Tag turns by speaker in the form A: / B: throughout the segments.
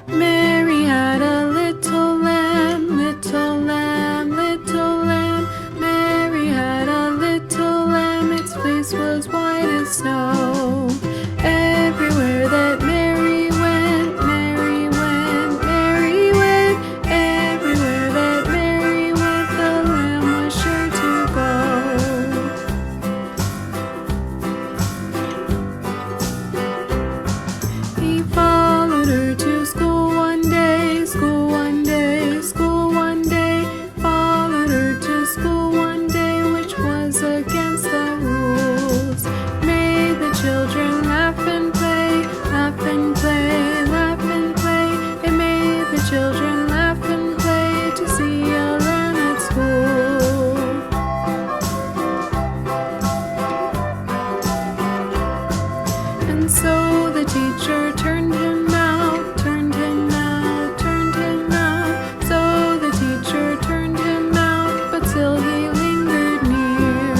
A: Mary had a little lamb, little lamb, little lamb. Mary had a little lamb, its fleece was white as snow. Everywhere that Mary went, Mary went, Mary went. Everywhere that Mary went, the lamb was sure to go. He followed her to school one day, school one day, school one day. Followed her to school one day, which was against the rules. Made the children laugh and play, laugh and play, laugh and play. It made the children laugh and play to see a lamb at school. And so the teacher turned him out, turned him out, turned him out. So the teacher turned him out, but still he lingered near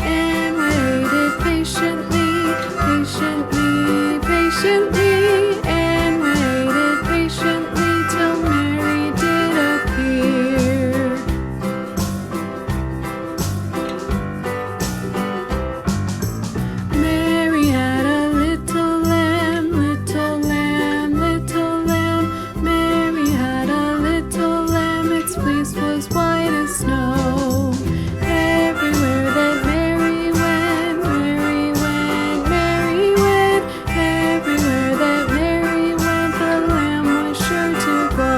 A: and waited patiently, patiently, patiently, and waited patiently till Mary did appear. Mary had a little lamb, little lamb, little lamb. Mary had a little lamb, its fleece was white as snow. Everywhere that Mary went, Mary went, Mary went. Everywhere that Mary went, the lamb was sure to go.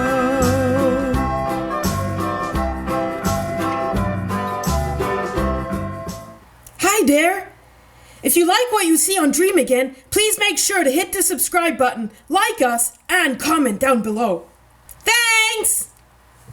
B: Hi there! If you like what you see on Dream Again, please make sure to hit the subscribe button, like us, and comment down below. Thanks!